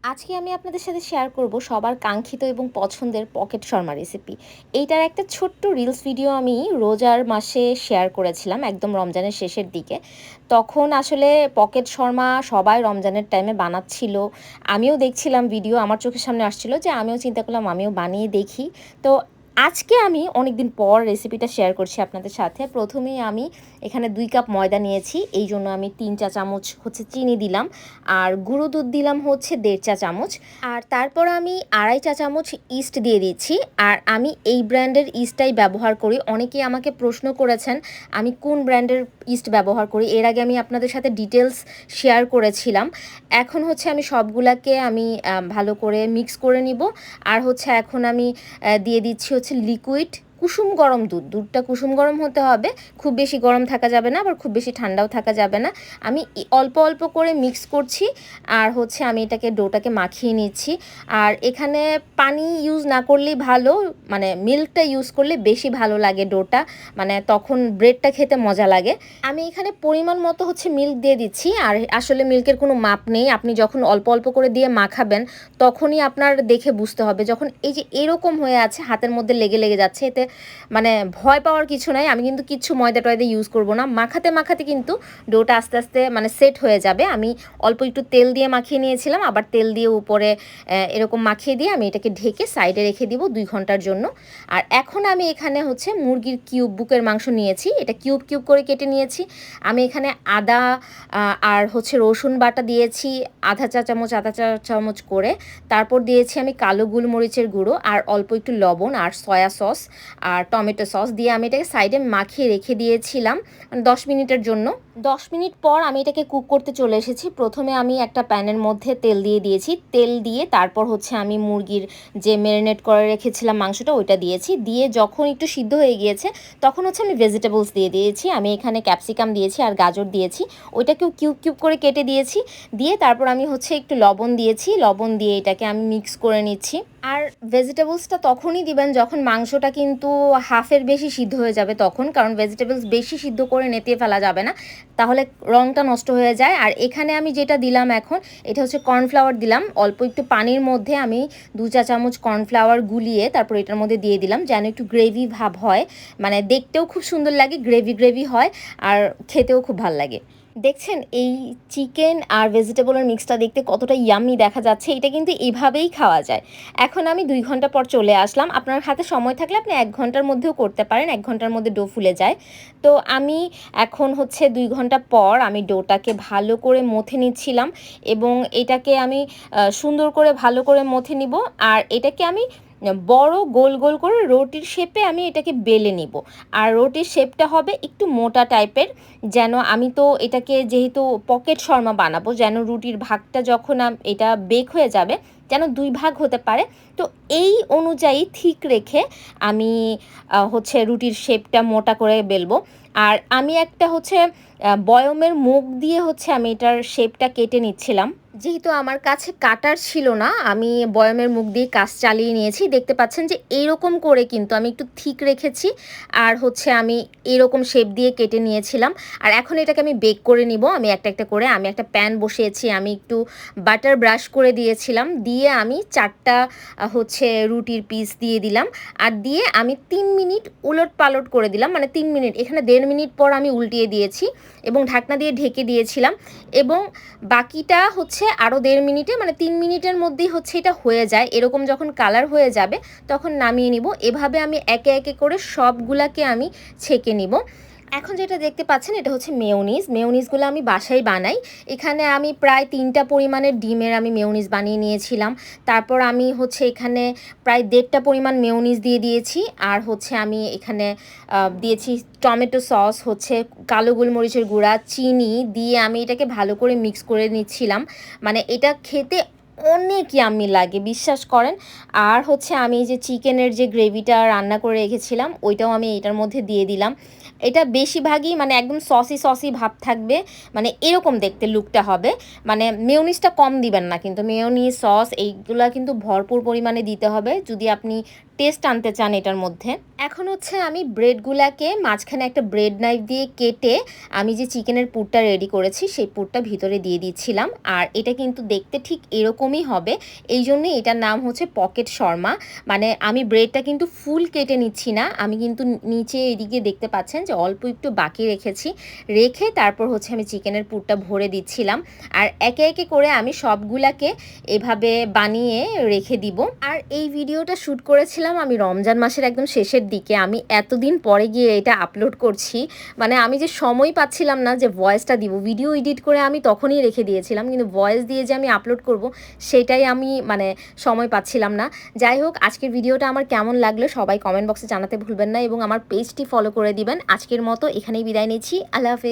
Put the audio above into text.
আজকে আমি আপনাদের সাথে শেয়ার করব সবার কাঙ্ক্ষিত এবং পছন্দের পকেট শর্মা রেসিপি। এইটার একটা ছোট্ট রিলস ভিডিও আমি রোজার মাসে শেয়ার করেছিলাম একদম রমজানের শেষের দিকে। তখন আসলে পকেট শর্মা সবাই রমজানের টাইমে বানাচ্ছিল। আমিও দেখছিলাম ভিডিও, আমার চোখের সামনে আসছিল যে আমিও চিন্তা করলাম আমিও বানিয়ে দেখি। তো আজকে আমি অনেকদিন পর রেসিপিটা শেয়ার করছি আপনাদের সাথে। প্রথমেই আমি এখানে 2 কাপ ময়দা নিয়েছি, এই জন্য আমি 3 চা চামচ হচ্ছে চিনি দিলাম, আর গুঁড়ো দুধ দিলাম হচ্ছে 1.5 চা চামচ, আর তারপর আমি 2.5 চা চামচ ইস্ট দিয়ে দিচ্ছি। আর আমি এই ব্র্যান্ডের ইস্টটাই ব্যবহার করি। অনেকেই আমাকে প্রশ্ন করেছেন আমি কোন ব্র্যান্ডের ইস্ট ব্যবহার করি, এর আগে আমি আপনাদের সাথে ডিটেলস শেয়ার করেছিলাম। এখন হচ্ছে আমি সবগুলাকে আমি ভালো করে মিক্স করে নিব। আর হচ্ছে এখন আমি দিয়ে দিচ্ছি হচ্ছে লিকুইড কুসুম গরম দুধ। দুধটা কুসুম গরম হতে হবে, খুব বেশি গরম থাকা যাবে না, আবার খুব বেশি ঠান্ডাও থাকা যাবে না। আমি অল্প অল্প করে মিক্স করছি, আর হচ্ছে আমি এটাকে ডোটাকে মাখিয়ে নিচ্ছি। আর এখানে পানি ইউজ না করলেই ভালো, মানে মিল্কটা ইউজ করলে বেশি ভালো লাগে ডোটা, মানে তখন ব্রেডটা খেতে মজা লাগে। আমি এখানে পরিমাণ মতো হচ্ছে মিল্ক দিয়ে দিচ্ছি। আর আসলে মিল্কের কোনো মাপ নেই, আপনি যখন অল্প অল্প করে দিয়ে মাখাবেন তখনই আপনার দেখে বুঝতে হবে। যখন এই যে এরকম হয়ে আছে হাতের মধ্যে লেগে লেগে যাচ্ছে, এতে মানে ভয় পাওয়ার কিছু নাই। আমি কিন্তু কিচ্ছু ময়দা টয়দা ইউজ করব না, মাখাতে মাখাতে কিন্তু ডোটা আস্তে আস্তে মানে সেট হয়ে যাবে। আমি অল্প একটু তেল দিয়ে মাখিয়ে নিয়েছিলাম, আবার তেল দিয়ে উপরে এরকম মাখিয়ে দিয়ে আমি এটাকে ঢেকে সাইডে রেখে দিব 2 ঘন্টার জন্য। আর এখন আমি এখানে হচ্ছে মুরগির কিউব, বুকের মাংস নিয়েছি, এটা কিউব কিউব করে কেটে নিয়েছি। আমি এখানে আদা আর হচ্ছে রসুন বাটা দিয়েছি আধা চা চামচ করে। তারপর দিয়েছি আমি কালো গোলমরিচের গুঁড়ো, আর অল্প একটু লবণ, আর সয়া সস আর টমেটো সস দিয়ে আমি এটাকে সাইডে মাখিয়ে রেখে দিয়েছিলাম 10 মিনিটের জন্য। 10 মিনিট পর আমি এটাকে কুক করতে চলে এসেছি। প্রথমে আমি একটা প্যানের মধ্যে তেল দিয়ে দিয়েছি, তেল দিয়ে তারপর হচ্ছে আমি মুরগির যে ম্যারিনেট করে রেখেছিলাম মাংসটা ওইটা দিয়েছি। দিয়ে যখন একটু সিদ্ধ হয়ে গিয়েছে তখন হচ্ছে আমি ভেজিটেবলস দিয়ে দিয়েছি। আমি এখানে ক্যাপসিকাম দিয়েছি আর গাজর দিয়েছি, ওইটাকেও কিউব কিউব করে কেটে দিয়েছি। দিয়ে তারপর আমি হচ্ছে একটু লবণ দিয়েছি, লবণ দিয়ে এটাকে আমি মিক্স করে নিচ্ছি। আর ভেজিটেবলসটা তখনই দিবেন যখন মাংসটা কিন্তু হাফের বেশি সিদ্ধ হয়ে যাবে তখন, কারণ ভেজিটেবলস বেশি সিদ্ধ করে নেতিয়ে ফেলা যাবে না, তাহলে রঙটা নষ্ট হয়ে যায়। আর এখানে আমি যেটা দিলাম এখন, এটা হচ্ছে কর্নফ্লাওয়ার দিলাম অল্প একটু পানির মধ্যে। আমি 2 চা চামচ কর্নফ্লাওয়ার গুলিয়ে তারপর এটার মধ্যে দিয়ে দিলাম, যেন একটু গ্রেভি ভাব হয়, মানে দেখতেও খুব সুন্দর লাগে, গ্রেভি গ্রেভি হয়, আর খেতেও খুব ভালো লাগে। দেখছেন এই চিকেন আর ভেজিটেবলের মিক্সটা দেখতে কতটা ইয়াম্মি দেখা যাচ্ছে, এটা কিন্তু এভাবেই খাওয়া যায়। এখন আমি 2 ঘন্টা পর চলে আসলাম। আপনার হাতে সময় থাকলে আপনি 1 ঘন্টার মধ্যেও করতে পারেন, 1 ঘন্টার মধ্যে ডো ফুলে যায়। তো আমি এখন হচ্ছে 2 ঘন্টা পর আমি ডোটাকে ভালো করে মথে নিচ্ছিলাম, এবং এটাকে আমি সুন্দর করে ভালো করে মথে নিব। আর এটাকে আমি বড় গোল গোল করে রুটির শেপে আমি এটাকে বেলে নিব। আর রুটির শেপটা হবে একটু মোটা টাইপের, যেন আমি তো এটাকে যেহেতু পকেট শর্মা বানাবো, যেন রুটির ভাগটা যখন এটা বেক হয়ে যাবে যেন 2 ভাগ হতে পারে। তো এই অনুযায়ী ঠিক রেখে আমি হচ্ছে রুটির শেপটা মোটা করে বেলবো। আর আমি একটা হচ্ছে বয়মের মুখ দিয়ে হচ্ছে আমি এটার শেপটা কেটে নিচ্ছিলাম। যেহেতু আমার কাছে কাটার ছিল না, আমি বয়মের মুখ দিয়ে কাজ চালিয়ে নিয়েছি। দেখতে পাচ্ছেন যে এইরকম করে কিন্তু আমি একটু ঠিক রেখেছি, আর হচ্ছে আমি এরকম শেপ দিয়ে কেটে নিয়েছিলাম। আর এখন এটাকে আমি বেক করে নিব। আমি একটা একটা করে আমি একটা প্যান বসিয়েছি, আমি একটু বাটার ব্রাশ করে দিয়েছিলাম, দিয়ে আমি 4টা হচ্ছে রুটির পিস দিয়ে দিলাম। আর দিয়ে আমি 3 মিনিট উলট পালট করে দিলাম, মানে 3 মিনিট, এখানে 1.5 মিনিট পর আমি উল্টিয়ে দিয়েছি এবং ঢাকনা দিয়ে ঢেকে দিয়েছিলাম। এবং বাকিটা হচ্ছে আরও 1.5 মিনিটে, মানে 3 মিনিটের মধ্যেই হচ্ছে এটা হয়ে যায়। এরকম যখন কালার হয়ে যাবে তখন নামিয়ে নিব। এভাবে আমি একে একে করে সবগুলাকে আমি ছেঁকে নিব। এখন যেটা দেখতে পাচ্ছেন এটা হচ্ছে মেয়োনিজ। মেয়োনিজগুলো আমি বাসায় বানাই। এখানে আমি প্রায় 3টা পরিমাণের ডিমের আমি মেয়োনিজ বানিয়ে নিয়েছিলাম। তারপর আমি হচ্ছে এখানে প্রায় 1.5টা পরিমাণ মেয়োনিজ দিয়ে দিয়েছি। আর হচ্ছে আমি এখানে দিয়েছি টমেটো সস, হচ্ছে কালো গোলমরিচের গুঁড়া, চিনি দিয়ে আমি এটাকে ভালো করে মিক্স করে নিচ্ছিলাম। মানে এটা খেতে অনেক ইয়াম্মি লাগে, বিশ্বাস করেন। আর হচ্ছে আমি যে চিকেনের যে গ্রেভিটা রান্না করে রেখেছিলাম ওইটাও আমি এটার মধ্যে দিয়ে দিলাম। এটা বেশিরভাগই মানে একদম সসি সসি ভাব থাকবে, মানে এরকম দেখতে লুকটা হবে। মানে মেয়োনিজটা কম দিবেন না, কিন্তু মেয়োনিজ সস এইগুলা কিন্তু ভরপুর পরিমাণে দিতে হবে যদি আপনি টেস্ট আনতে চান এটার মধ্যে। এখন হচ্ছে আমি ব্রেডগুলাকে মাঝখানে একটা ব্রেড নাইফ দিয়ে কেটে আমি যে চিকেনের পুরটা রেডি করেছি সেই পুরটা ভিতরে দিয়ে দিচ্ছিলাম। আর এটা কিন্তু দেখতে ঠিক এরকমই হবে, এই জন্যই এটার নাম হচ্ছে পকেট শর্মা। মানে আমি ব্রেডটা কিন্তু ফুল কেটে নিচ্ছি না, আমি কিন্তু নিচে এদিকে দেখতে পাচ্ছেন যে অল্প একটু বাকি রেখেছি, রেখে তারপর হচ্ছে আমি চিকেনের পুরটা ভরে দিচ্ছিলাম। আর একে একে করে আমি সবগুলাকে এভাবে বানিয়ে রেখে দিব। আর এই ভিডিওটা শ্যুট করেছিলাম আমি রমজান মাসের একদম শেষের দিকে। আমি এতদিন পরে গিয়ে এটা আপলোড করছি, মানে আমি যে সময় পাচ্ছিলাম না যে ভয়েসটা দিব, ভিডিও এডিট করে আমি তখনই রেখে দিয়েছিলাম, কিন্তু ভয়েস দিয়ে যে আমি আপলোড করব সেটাই আমি মানে সময় পাচ্ছিলাম না। যাই হোক, আজকের ভিডিওটা আমার কেমন লাগলো সবাই কমেন্ট বক্সে জানাতে ভুলবেন না এবং আমার পেজটি ফলো করে দিবেন। আজকের মতো এখানেই বিদায় নিচ্ছি, আল্লাহ হাফেজ।